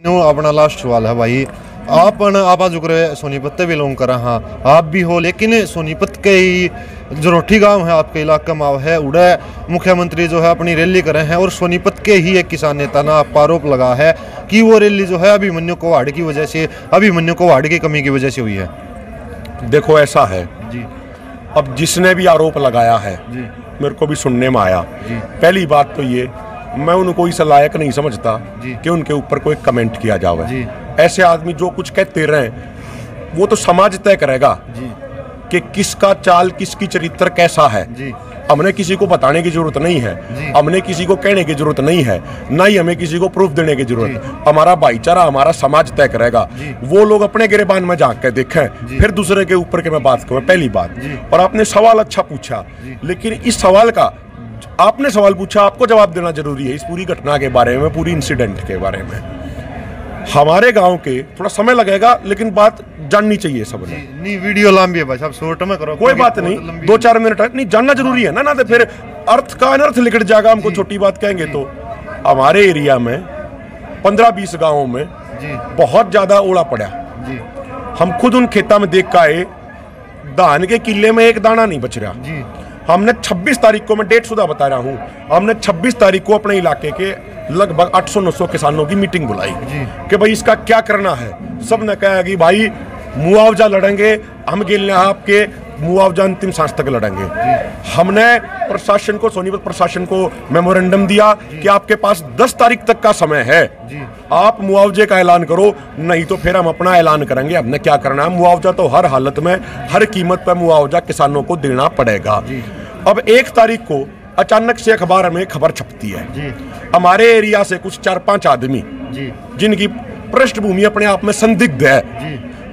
अपना लास्ट सवाल है भाई, आप सोनीपत भी बिलोंग कर हाँ आप भी हो, लेकिन सोनीपत के ही जरोठी गांव है आपके इलाका में है, उड़े मुख्यमंत्री जो है अपनी रैली कर रहे हैं और सोनीपत के ही एक किसान नेता ने आरोप लगा है कि वो रैली जो है अभिमन्यु कोवाड़ की वजह से, अभिमन्यु कोवाड़ की कमी की वजह से हुई है। देखो ऐसा है जी, अब जिसने भी आरोप लगाया है जी, मेरे को भी सुनने में आया जी, पहली बात तो ये, मैं उनको इस लायक नहीं समझता जी, कि उनके ऊपर कोई कमेंट किया जावे। जी, ऐसे आदमी जो कुछ कहते रहे वो तो समाज तय करेगा जी, कि किसका चाल किसकी चरित्र कैसा है। जी, हमने किसी को बताने की जरूरत नहीं है, जी, हमने किसी को कहने की जरूरत नहीं है, ना ही हमें किसी को प्रूफ देने की जरूरत है। हमारा भाईचारा हमारा समाज तय करेगा। वो लोग अपने गिरेबान में झांक के देखें, फिर दूसरे के ऊपर के मैं बात करूं। पहली बात, और आपने सवाल अच्छा पूछा, लेकिन इस सवाल का आपने सवाल पूछा, आपको जवाब देना जरूरी है इस पूरी घटना के बारे में, पूरी इंसिडेंट के बारे में। हमारे गांव के थोड़ा समय लगेगा लेकिन बात जाननी चाहिए सबने। नहीं वीडियो लंबी है भाई साहब, शॉर्ट में करो, कोई बात नहीं, 2-4 मिनट नहीं जानना जरूरी है ना तो फिर अर्थ का अनर्थ लिखट जाएगा, हमको छोटी बात कहेंगे तो। हमारे एरिया में 15-20 गांवों में बहुत ज्यादा ओला पड़ा। हम खुद उन खेता में देख के आए, धान के किले में एक दाना नहीं बच रहा। हमने 26 तारीख को, मैं डेट शुदा बता रहा हूँ, हमने 26 तारीख को अपने इलाके के लगभग 800-900 किसानों की मीटिंग बुलाई कि भाई इसका क्या करना है। सब ने कहा कि भाई मुआवजा लड़ेंगे हम, गिलने आपके मुआवजा अंतिम सांस तक लड़ेंगे। हमने प्रशासन को, सोनीपत प्रशासन को मेमोरेंडम दिया कि आपके पास 10 तारीख तक का समय है, आप मुआवजे का ऐलान करो, नहीं तो फिर हम अपना ऐलान करेंगे। हमने क्या करना है, मुआवजा तो हर हालत में हर कीमत पर मुआवजा किसानों को देना पड़ेगा। अब 1 तारीख को अचानक से अखबार में खबर छपती है, हमारे एरिया से कुछ 4-5 आदमी जिनकी पृष्ठभूमि अपने आप में संदिग्ध है,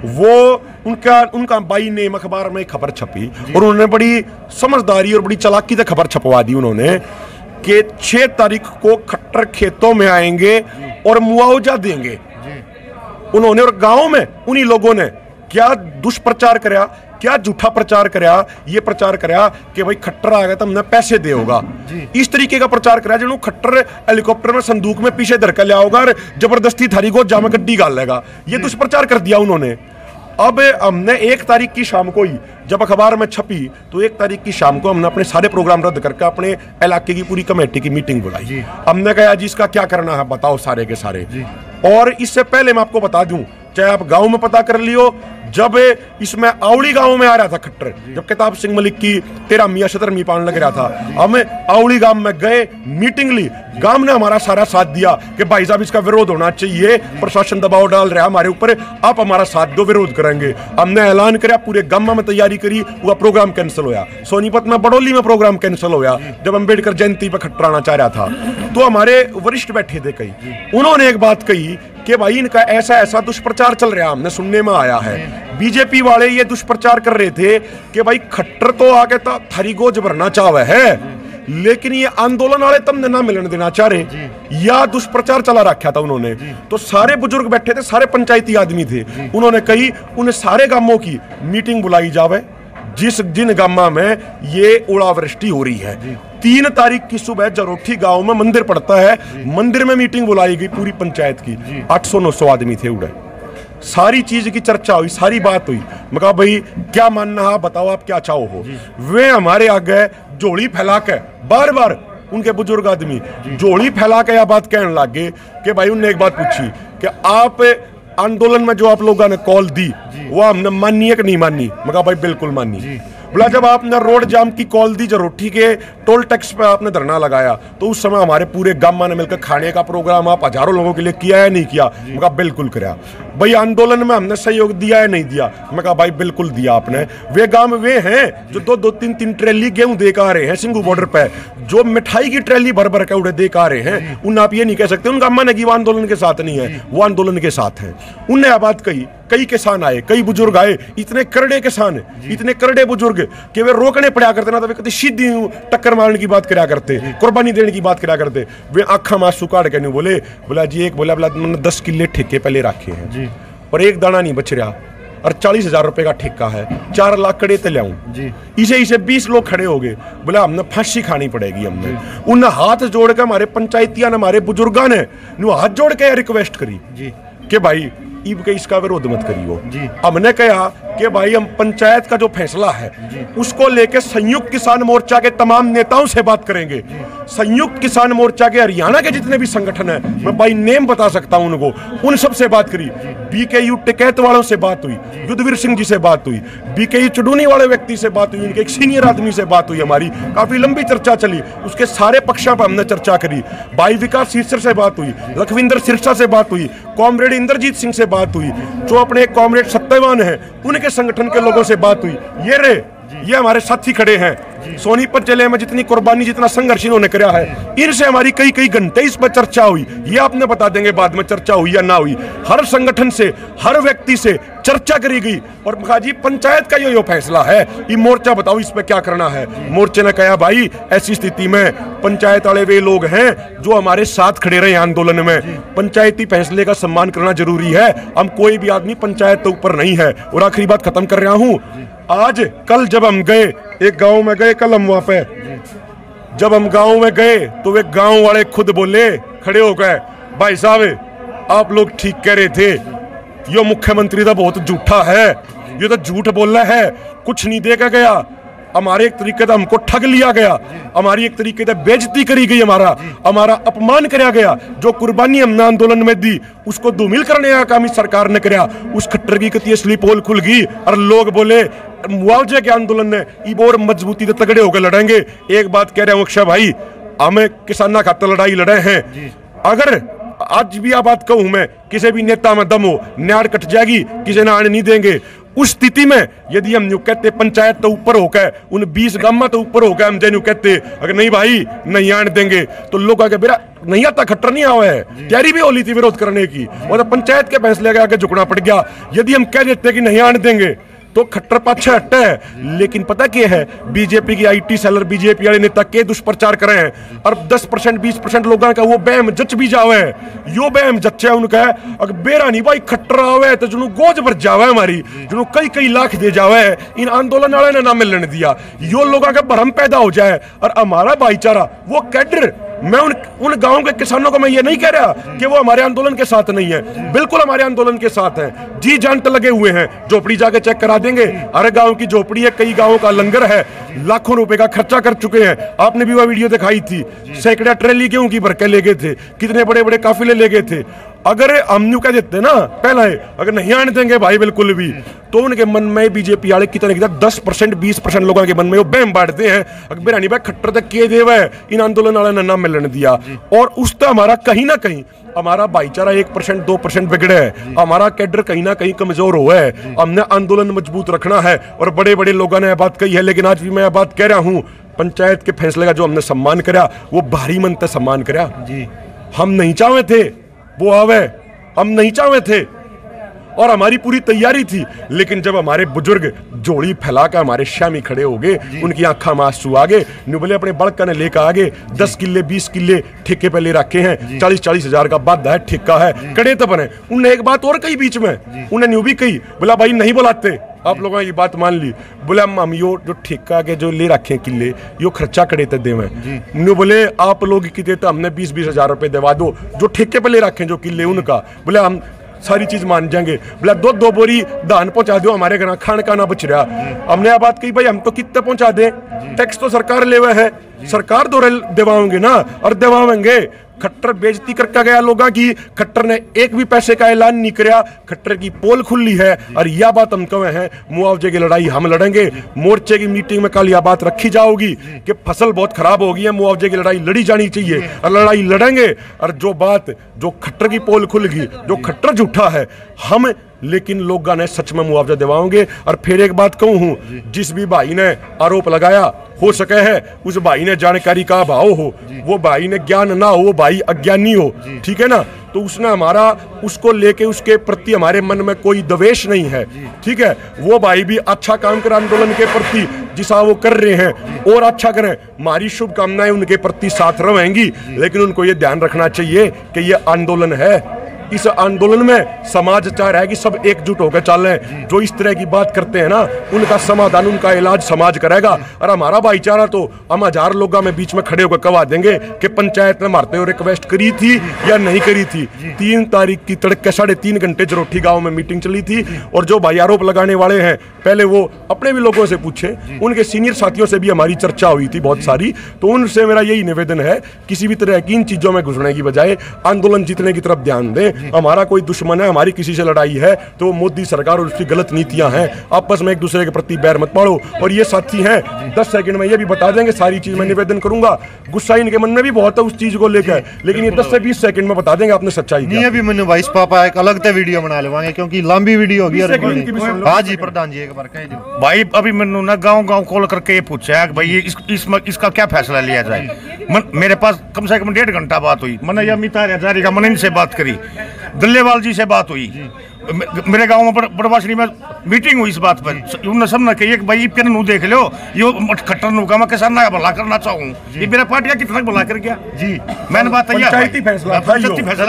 वो उनका बाई नेम अखबार में खबर छपी और उन्होंने बड़ी समझदारी और बड़ी चालाकी से खबर छपवा दी उन्होंने कि 6 तारीख को खट्टर खेतों में आएंगे और मुआवजा देंगे उन्होंने। और गांव में उन्हीं लोगों ने क्या दुष्प्रचार कराया, क्या झूठा प्रचार कराया, ये प्रचार कराया कि भाई खट्टर आ गया तो हमने पैसे दे होगा। इस तरीके का प्रचार कराया जिन्होंने खट्टर हेलीकॉप्टर में संदूक में पीछे धर कर लिया होगा और जबरदस्ती थारी को जामा गड्डी गाल लेगा, ये दुष्प्रचार कर दिया उन्होंने। अब हमने 1 तारीख की शाम को ही जब अखबार में छपी तो 1 तारीख की शाम को हमने अपने सारे प्रोग्राम रद्द करके अपने इलाके की पूरी कमेटी की मीटिंग बुलाई। हमने कहा जी इसका क्या करना है बताओ सारे के सारे। और इससे पहले मैं आपको बता दूं, चाहे आप गांव में पता कर लियो, जब इसमें आवड़ी गांव में आ रहा था खट्टर, जब किताब सिंह मलिक की 13वीं 17वीं पान लग रहा था, हम आवड़ी गांव में गए, मीटिंग ली, गांव ने हमारा सारा साथ दिया कि भाई साहब इसका विरोध होना चाहिए, प्रशासन दबाव डाल रहा है हमारे ऊपर, आप हमारा साथ दो, विरोध करेंगे। हमने ऐलान किया, पूरे गांव में तैयारी करी, वो प्रोग्राम कैंसिल होया। सोनीपत में बड़ौली में प्रोग्राम कैंसिल होया जब अम्बेडकर जयंती पर खट्टर आना चाह रहा था। तो हमारे वरिष्ठ बैठे थे कई, उन्होंने एक बात कही कि भाई इनका ऐसा ऐसा दुष्प्रचार चल रहा है, हमने सुनने में आया है। बीजेपी वाले ये दुष्प्रचार कर रहे थे कि भाई खट्टर तो आके तो थारी गोज भरना चाहे है, लेकिन ये आंदोलन वाले तुमने ना मिलने देना चाह रहे, या दुष्प्रचार चला रखा था उन्होंने। तो सारे बुजुर्ग बैठे थे, सारे पंचायती आदमी थे, उन्होंने कही उन सारे गांवों की मीटिंग बुलाई जावे जिन गांव में ये ओलावृष्टि हो रही है। 3 तारीख की सुबह जरोठी गांव में मंदिर पड़ता है, मंदिर में मीटिंग बुलाई गई पूरी पंचायत की, 800-900 आदमी थे उड़े, सारी चीज की चर्चा हुई, सारी बात हुई। मैं कहा भाई क्या मानना है बताओ, आप क्या चाहो हो। वे हमारे आगे झोली फैला के बार बार उनके बुजुर्ग आदमी झोली फैला के यह बात कहने लगे कि भाई उनने एक बात पूछी कि आप आंदोलन में जो आप लोगों ने कॉल दी वो हमने मानी है कि नहीं मानी। मैं कहा भाई बिल्कुल मानी। बोला जब आपने रोड जाम की कॉल दी, जरोठी के टोल टैक्स पे आपने धरना लगाया, तो उस समय हमारे पूरे गांव ने मिलकर खाने का प्रोग्राम आप हजारों लोगों के लिए किया है नहीं किया। मैं कहा बिल्कुल किया। भाई आंदोलन में हमने सहयोग दिया है नहीं दिया। मैं कहा भाई बिल्कुल दिया आपने। वे गांव वे हैं जो 2-2, 3-3 ट्रेली गेहूं दे आ रहे हैं सिंगू बॉर्डर पे, जो मिठाई की ट्रेली भर भर के उड़े दे आ रहे हैं। उन आप ये नहीं कह सकते उनका मन है कि वो आंदोलन के साथ नहीं है, वो आंदोलन के साथ है। उनने यह बात कही, कई किसान आए, कई बुजुर्ग आए, इतने करड़े किसान, इतने करड़े बुजुर्ग कि वे रोकने पड़ा करते ना, तो वे कभी सीधी टक्कर मारने की बात करा करते, कुर्बानी देने की बात करा करते। वे आंखा में आंसू काट के नहीं बोले, बोला जी एक बोला 10 किले ठेके पे ले रखे हैं और एक दाना नहीं बच रहा, और 40,000 रुपए का ठेका है, 4 लाख कड़े ते लाऊं जी। इसे 20 लोग खड़े हो गए, बोले हमने फांसी खानी पड़ेगी। हमने उन हाथ जोड़ के हमारे पंचायतिया ने, हमारे बुजुर्गा ने हाथ जोड़ के रिक्वेस्ट करी जी कि भाई ईब के इसका विरोध मत करियो जी। हमने कहा कि भाई हम पंचायत का जो फैसला है उसको लेके संयुक्त किसान मोर्चा के तमाम नेताओं से बात करेंगे। संयुक्त किसान मोर्चा के हरियाणा के जितने भी संगठन है, मैं भाई नेम बता सकता हूं उनको, उन सब से बात करी। बीकेयू टिकैत वालों से बात हुई, युद्धवीर सिंह जी से बात हुई, बीकेयू चुडूनी वाले व्यक्ति से बात हुई, उनके एक सीनियर आदमी से बात हुई, हमारी काफी लंबी चर्चा चली, उसके सारे पक्षों पर हमने चर्चा करी। भाई विकास सिरसा से बात हुई, लखविंदर सिरसा से बात हुई, कॉमरेड इंद्रजीत सिंह से बात हुई, जो अपने कॉमरेड सत्यवान है उनके संगठन के लोगों से बात हुई। ये हमारे साथी खड़े हैं, सोनीपत जिले में जितनी कुर्बानी, जितना संघर्ष इन्होंने किया है, इनसे हमारी कई घंटे इस पर चर्चा हुई। ये आपने बता देंगे बाद में चर्चा हुई या ना हुई। हर संगठन से, हर व्यक्ति से चर्चा करी गई और कहा जी पंचायत का यो फैसला है, ये मोर्चा बताओ इस पे क्या करना है। मोर्चे ने कहा भाई ऐसी स्थिति में पंचायत वाले वे लोग हैं जो हमारे साथ खड़े रहे आंदोलन में, पंचायती फैसले का सम्मान करना जरूरी है, हम कोई भी आदमी पंचायत तो ऊपर नहीं है। और आखिरी बात खत्म कर रहा हूं, आज कल जब हम गए एक गांव में गए, कल हम वहां पे जब हम गांव में गए तो वे गांव वाले खुद बोले खड़े हो गए, भाई साहब आप लोग ठीक कह रहे थे, यो मुख्यमंत्री तो बहुत झूठा है, ये तो झूठ बोल रहा है, कुछ नहीं देखा गया, हमारे एक तरीके से हमको ठग लिया गया, हमारी एक तरीके से बेइज्जती करी गई, हमारा अपमान कराया गया। जो कुर्बानी हमने आंदोलन में दी उसको धूमिल करने का काम इस सरकार ने कराया। उस खट्टर की कती असली पोल खुल गई और लोग बोले मुआवजे के आंदोलन ने इब और मजबूती से तगड़े होकर लड़ेंगे। एक बात कह रहे हैं अक्षय भाई, हमें किसाना खातर लड़ाई लड़े हैं, अगर आज भी आप बात कहूं मैं, किसी भी नेता में दम हो, न्याड़ कट जाएगी, किसी ने आने नहीं देंगे। उस स्थिति में यदि हम यूं कहते पंचायत तो ऊपर होकर, उन 20 गांव तो ऊपर होकर हम जैन कहते अगर नहीं भाई नहीं आने देंगे, तो लोग आगे बेरा नहीं आता, खट्टर नहीं आवा है, तैयारी भी होली थी विरोध करने की, और तो पंचायत के फैसले के आगे झुकना पड़ गया। यदि हम कह देते कि नहीं आने देंगे तो खट्टर पाछे हटता है। लेकिन पता क्या है, बीजेपी की आईटी सेलर, बीजेपी वाले नेता के दुष्प्रचार करे हैं और 10% 20% लोगों का वो बैम जच भी जावे, यो बैम जच्चे उनका है। अगर बेरा नहीं भाई खट्टर आवे तो जुनू गोज भर जावे, हमारी जुनू कई लाख दे जावे, इन आंदोलन वाले ने ना मिलने दिया, यो लोगों का भ्रम पैदा हो जाए। और हमारा भाईचारा वो कैडर, मैं उन गांव के किसानों को मैं ये नहीं कह रहा कि वो हमारे आंदोलन के साथ नहीं है, बिल्कुल हमारे आंदोलन के साथ हैं, जी जान तो लगे हुए हैं। झोपड़ी जाके चेक करा देंगे, हर गांव की झोपड़ी है, कई गांवों का लंगर है, लाखों रुपए का खर्चा कर चुके हैं। आपने भी वह वीडियो दिखाई थी, सैकड़ा ट्रेली गेहूं की भर के ले गए थे, कितने बड़े बड़े काफिले ले गए थे। अगर हम यूं कह देते ना पहले, अगर नहीं आने देंगे भाई बिल्कुल भी, तो उनके मन में बीजेपी वाले कितने 10% 20% लोगों के मन में वो बैम बांटते हैं, अकबर हनी भाई खट्टर तक किए देवे इन आंदोलन वाले ने ना मिलने दिया। और उस तो हमारा कहीं ना कहीं हमारा भाईचारा 1% 2% बिगड़े है, हमारा कैडर कहीं ना कहीं कमजोर हुआ है। हमने आंदोलन मजबूत रखना है और बड़े बड़े लोगों ने यह बात कही है, लेकिन आज भी मैं यह बात कह रहा हूं, पंचायत के फैसले का जो हमने सम्मान कराया वो भारी मन से सम्मान कराया जी। हम नहीं चाहे थे वो आवे, हम नहीं चाहे थे और हमारी पूरी तैयारी थी, लेकिन जब हमारे बुजुर्ग जोड़ी फैला कर हमारे शामी खड़े हो गए, उनकी आंखा में आंसू आ गए, बोले अपने बड़का ने लेकर आगे 10 किले 20 किले ठेके पे ले रखे हैं, 40-40 हजार का बाद है, ठेका है, कड़े तो बने। उनने एक बात और कही बीच में, उन्हें न्यू भी कही, बोला भाई नहीं बुलाते, आप लोगों ने ये बात मान ली, बोले हम यो जो ठेका के जो ले रखे किले यो खर्चा करे तो देवे, न्यू बोले आप लोग कितने तो हमने 20-20 हजार रुपए दिवा दो, जो ठेके पे ले रखे जो किले उनका, बोले हम सारी चीज मान जाएंगे, बोला 2 बोरी धान पहुंचा दो, हमारे घर खान का ना बच रहा। हमने यह बात कही भाई हम तो कितने पहुंचा दें, टैक्स तो सरकार ले हुआ है, सरकार दो दिवाओगे ना और दिवाएंगे। खट्टर बेइज्जती करके गया लोगों की, खट्टर ने एक भी पैसे का ऐलान नहीं किया, खट्टर की पोल खुली है और यह बात हम कहे हैं, मुआवजे की लड़ाई हम लड़ेंगे। मोर्चे की मीटिंग में कल यह बात रखी जाओगी कि फसल बहुत खराब हो गई है, मुआवजे की लड़ाई लड़ी जानी चाहिए और लड़ाई लड़ेंगे। और जो खट्टर की पोल खुल गई, जो खट्टर झूठा है, हम लेकिन लोगों ने सच में मुआवजा दिवाओगे। और फिर एक बात कहूं हूं, जिस भी भाई ने आरोप लगाया हो सके है उस भाई ने जानकारी का अभाव हो, वो भाई ने ज्ञान ना हो, वो भाई अज्ञानी हो, ठीक है ना, तो उसने हमारा उसको लेके उसके प्रति हमारे मन में कोई द्वेष नहीं है, ठीक है। वो भाई भी अच्छा काम कर आंदोलन के प्रति जिसा वो कर रहे हैं और अच्छा करें, हमारी शुभकामनाएं उनके प्रति साथ रहेंगी। लेकिन उनको ये ध्यान रखना चाहिए कि ये आंदोलन है, इस आंदोलन में समाज चाह रहा है कि सब एकजुट होकर चलें। जो इस तरह की बात करते हैं ना, उनका समाधान, उनका इलाज समाज करेगा। और हमारा भाईचारा तो हम 1000 लोगों में बीच में खड़े होकर कवा देंगे कि पंचायत ने मारते हुए रिक्वेस्ट करी थी या नहीं करी थी। 3 तारीख की तड़के 3.5 घंटे जरोठी गांव में मीटिंग चली थी। और जो भाई आरोप लगाने वाले हैं, पहले वो अपने भी लोगों से पूछे, उनके सीनियर साथियों से भी हमारी चर्चा हुई थी बहुत सारी। तो उनसे मेरा यही निवेदन है, किसी भी तरह की इन चीजों में घुसने की बजाय आंदोलन जीतने की तरफ ध्यान दें। हमारा कोई दुश्मन है, हमारी किसी से लड़ाई है तो मोदी सरकार और उसकी गलत नीतियां हैं। आपस में एक दूसरे के प्रति बैर मत पाड़ो। और ये साथी हैं, 10 सेकंड में ये भी बता देंगे सारी चीज। मैं निवेदन करूंगा, गुस्सा इनके मन में भी बहुत है उस चीज को लेकर, लेकिन ये 10 से 20 सेकंड में बता देंगे आपने सच्चाई क्या। नहीं अभी मैंने वाइस पापा एक अलग से वीडियो बना लेवांगे क्योंकि लंबी वीडियो होगी। हाँ जी प्रधान जी, एक बार कह दो भाई। अभी मैंने ना गांव कॉल करके ये पूछा है कि भाई इसका क्या फैसला लिया जाए। मेरे पास कम से कम 1.5 घंटा बात हुई। मैंने अमित हजारी का मन इनसे बात करी, दल्लेवाल जी से बात हुई, मेरे गांव में बड़वासनी में मीटिंग हुई इस बात पर। उन्होंने सब ने कही भाई फिर नू देख लो, यो खट्टर नू का मैं किसान ना भला करना चाहूँ। ये मेरा पार्टी का कितना भला कर गया जी। मैंने बात पंचायती फैसला,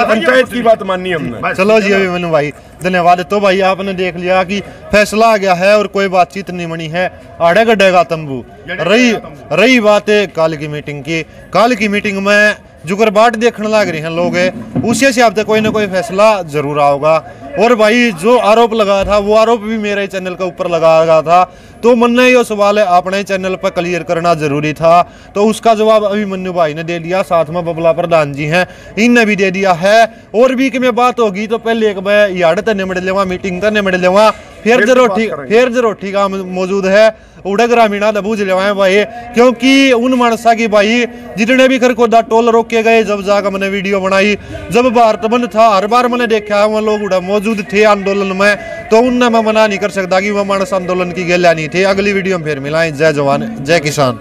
पंचायत की बात माननी हमने। चलो जी अभी मैंने भाई धन्यवाद। तो भाई आपने देख लिया कि फैसला आ गया है और कोई बातचीत नहीं बनी है। आड़े गड्ढेगा तंबू। रही बात है काल की मीटिंग की, काल की मीटिंग में जुगर बाट देखने लग रहे हैं लोग, उसी से अब तक कोई ना कोई फैसला जरूर आओगा। और भाई जो आरोप लगाया था वो आरोप भी मेरे चैनल के ऊपर लगाया गया था, तो मन ने ये सवाल है अपने चैनल पर क्लियर करना जरूरी था। तो उसका जवाब अभी मन्नू भाई ने दे दिया, साथ में बबला प्रधान जी हैं, इनने भी दे दिया है। और भी कि में बात होगी तो पहले एक मैं यार्ड तक निमड़ लेवा, मीटिंग तक निमड़ लेवा, फिर जरोठी का मौजूद है उड़े ग्रामीणा दबूझ लेवाए भाई। क्योंकि उन मानसा की भाई जितने भी खरकोदा टोल रोके गए, जब जाकर मैंने वीडियो बनाई, जब भारत बंद था हर बार मैंने देखा वह लोग उड़ा मौजूद थे आंदोलन में, तो उनने मैं मना नहीं कर सकता कि वह मानस आंदोलन की गैलिया नहीं थे। अगली वीडियो में फिर मिलाएं। जय जवान जय किसान।